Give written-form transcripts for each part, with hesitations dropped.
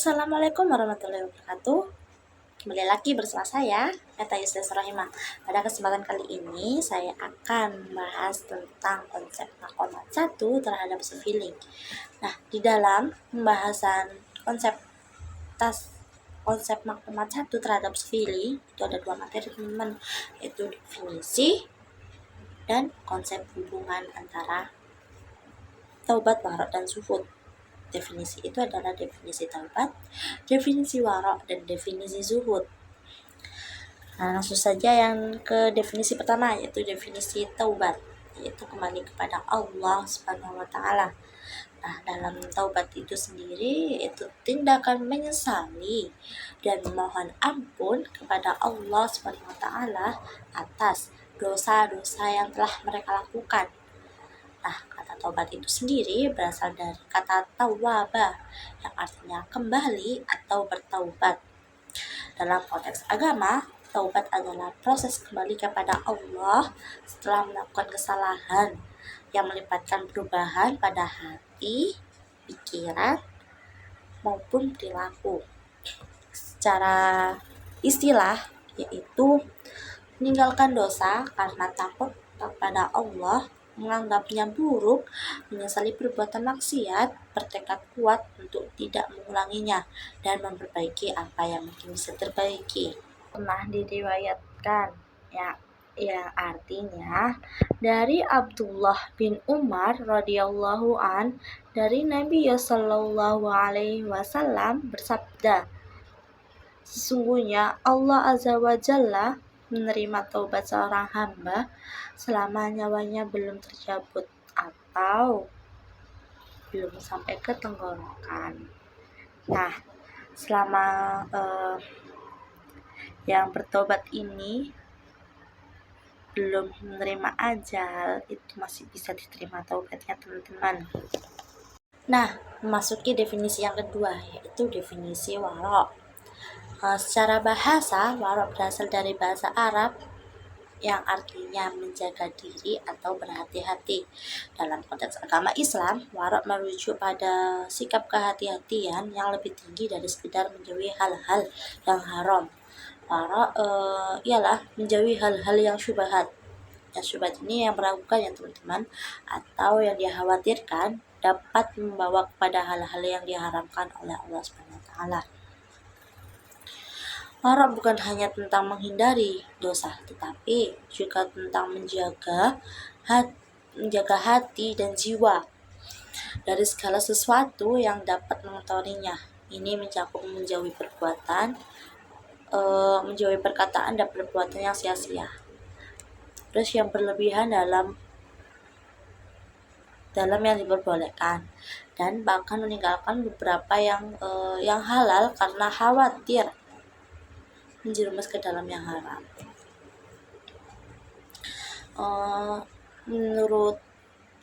Assalamualaikum warahmatullahi wabarakatuh. Kembali lagi bersama saya, Meta Yuslis Rahimah. Pada kesempatan kali ini, saya akan membahas tentang konsep makomat 1 terhadap feeling. Nah, di dalam pembahasan konsep makomat 1 terhadap feeling, itu ada 2 materi teman-teman, yaitu definisi dan konsep hubungan antara taubat, warok, dan zuhud. Definisi itu adalah definisi taubat, definisi warok, dan definisi zuhud. Nah, langsung saja yang ke definisi pertama, yaitu definisi taubat, yaitu kembali kepada Allah Subhanahu wa Ta'ala. Nah, dalam taubat itu sendiri yaitu tindakan menyesali dan memohon ampun kepada Allah Subhanahu wa Ta'ala atas dosa-dosa yang telah mereka lakukan. Nah, kata taubat itu sendiri berasal dari kata tawwaba yang artinya kembali atau bertaubat. Dalam konteks agama, taubat adalah proses kembali kepada Allah setelah melakukan kesalahan yang melibatkan perubahan pada hati, pikiran, maupun perilaku. Secara istilah, yaitu meninggalkan dosa karena takut kepada Allah, menganggapnya buruk, menyesali perbuatan maksiat, bertekad kuat untuk tidak mengulanginya, dan memperbaiki apa yang mungkin bisa terbaiki. Pernah diriwayatkan yang artinya dari Abdullah bin Umar radhiyallahu an dari Nabi sallallahu alaihi wasallam bersabda, sesungguhnya Allah azza wa jalla menerima taubat seorang hamba selama nyawanya belum tercabut atau belum sampai ke tenggorokan. Nah, selama yang bertobat ini belum menerima ajal, itu masih bisa diterima taubatnya teman-teman. Nah, memasuki definisi yang kedua, yaitu definisi warok. Secara bahasa, warok berasal dari bahasa Arab yang artinya menjaga diri atau berhati-hati. Dalam konteks agama Islam, warok merujuk pada sikap kehati-hatian yang lebih tinggi dari sekedar menjauhi hal-hal yang haram. Warok ialah menjauhi hal-hal yang syubhat. Yang syubhat ini yang meragukan ya teman-teman, atau yang dikhawatirkan dapat membawa kepada hal-hal yang diharamkan oleh Allah Subhanahu wa Ta'ala. Warok bukan hanya tentang menghindari dosa, tetapi juga tentang menjaga hati dan jiwa dari segala sesuatu yang dapat mengotorinya. Ini mencakup menjauhi perkataan dan perbuatan yang sia-sia. Terus yang berlebihan dalam yang diperbolehkan, dan bahkan meninggalkan beberapa yang halal karena khawatir menjerumus ke dalam yang haram. Menurut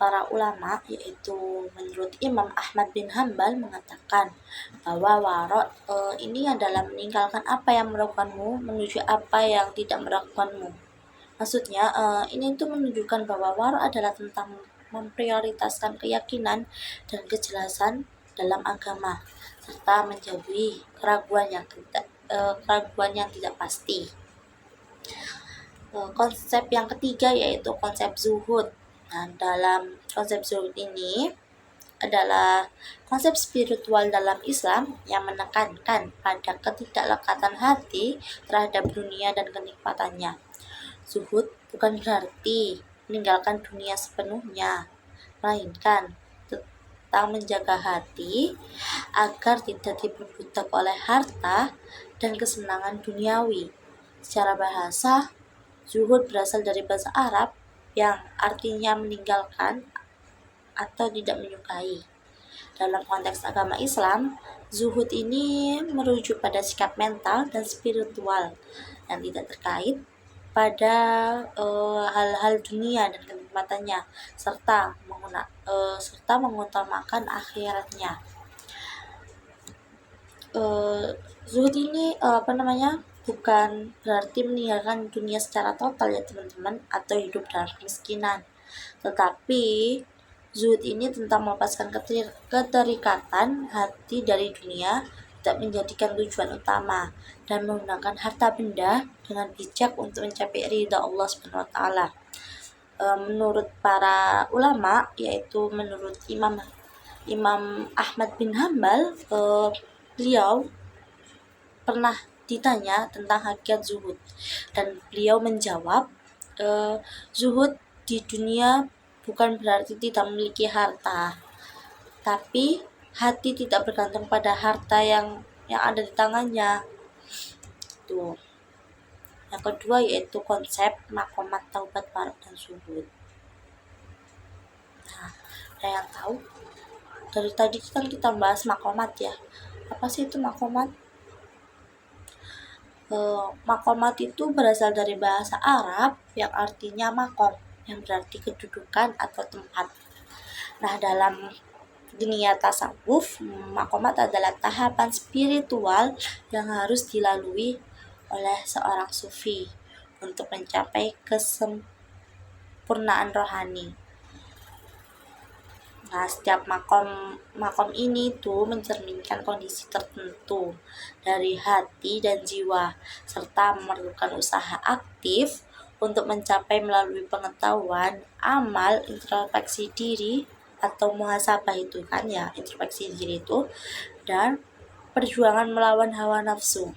para ulama, yaitu menurut Imam Ahmad bin Hanbal mengatakan bahwa warok ini adalah meninggalkan apa yang meragukanmu menuju apa yang tidak meragukanmu. Maksudnya ini itu menunjukkan bahwa warok adalah tentang memprioritaskan keyakinan dan kejelasan dalam agama serta menjauhi keraguan yang tidak pasti. Konsep yang ketiga yaitu konsep zuhud. Nah, dalam konsep zuhud ini adalah konsep spiritual dalam Islam yang menekankan pada ketidaklekatan hati terhadap dunia dan kenikmatannya. Zuhud bukan berarti meninggalkan dunia sepenuhnya, melainkan tentang menjaga hati agar tidak diperbudak oleh harta dan kesenangan duniawi. Secara bahasa, zuhud berasal dari bahasa Arab yang artinya meninggalkan atau tidak menyukai. Dalam konteks agama Islam, zuhud ini merujuk pada sikap mental dan spiritual yang tidak terkait pada hal-hal dunia dan kenikmatannya serta mengutamakan akhiratnya. Zuhud ini bukan berarti meninggalkan dunia secara total ya teman-teman, atau hidup dalam kemiskinan, tetapi zuhud ini tentang melepaskan keterikatan hati dari dunia tidak menjadikan tujuan utama, dan menggunakan harta benda dengan bijak untuk mencapai ridha Allah Subhanahu wa taala. Menurut para ulama, yaitu menurut Imam Ahmad bin Hambal, beliau pernah ditanya tentang hakikat zuhud, dan beliau menjawab, zuhud di dunia bukan berarti tidak memiliki harta, tapi hati tidak bergantung pada harta yang ada di tangannya. Tuh. Yang kedua yaitu konsep makomat, taubat, warok, dan zuhud. Nah, ada yang tahu? Dari tadi kan kita bahas makomat ya. Apa sih itu makomat? Makomat itu berasal dari bahasa Arab yang artinya makom, yang berarti kedudukan atau tempat. Nah, dalam dunia tasawuf, makomat adalah tahapan spiritual yang harus dilalui oleh seorang sufi untuk mencapai kesempurnaan rohani. Nah, setiap makom ini tuh mencerminkan kondisi tertentu dari hati dan jiwa, serta memerlukan usaha aktif untuk mencapai melalui pengetahuan, amal, introspeksi diri atau muhasabah itu kan ya, introspeksi diri itu, dan perjuangan melawan hawa nafsu.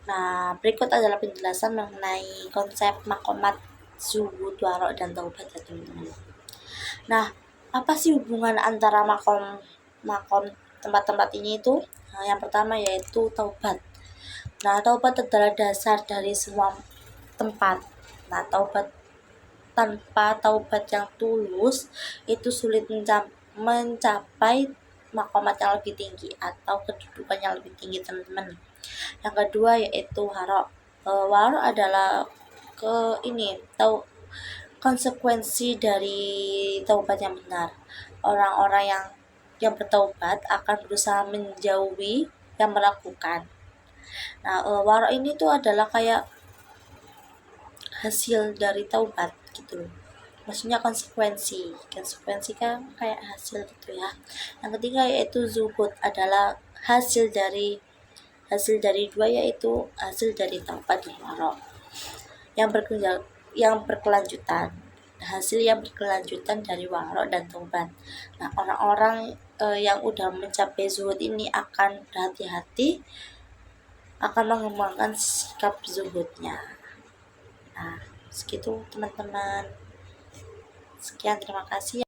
Nah, berikut adalah penjelasan mengenai konsep makomat, zuhud, warok, dan taubat ya teman-teman. Nah, apa sih hubungan antara makom tempat-tempat ini itu? Nah, yang pertama yaitu taubat. Nah, taubat adalah dasar dari semua tempat. Nah, tanpa taubat yang tulus itu sulit mencapai makomat yang lebih tinggi atau kedudukan yang lebih tinggi teman-teman. Yang kedua yaitu warok. Warok adalah konsekuensi dari taubat yang benar. Orang-orang yang bertaubat akan berusaha menjauhi yang melakukan. Nah, warok ini tuh adalah kayak hasil dari taubat gitu loh. Maksudnya konsekuensi kan kayak hasil gitu ya. Yang ketiga yaitu zuhud, adalah hasil dari dua, yaitu hasil dari taubat dan warok yang berkelanjutan, hasil yang berkelanjutan dari warok dan taubat. Nah, orang-orang yang udah mencapai zuhud ini akan berhati-hati, akan mengembangkan sikap zuhudnya. Nah, segitu teman-teman. Sekian, terima kasih.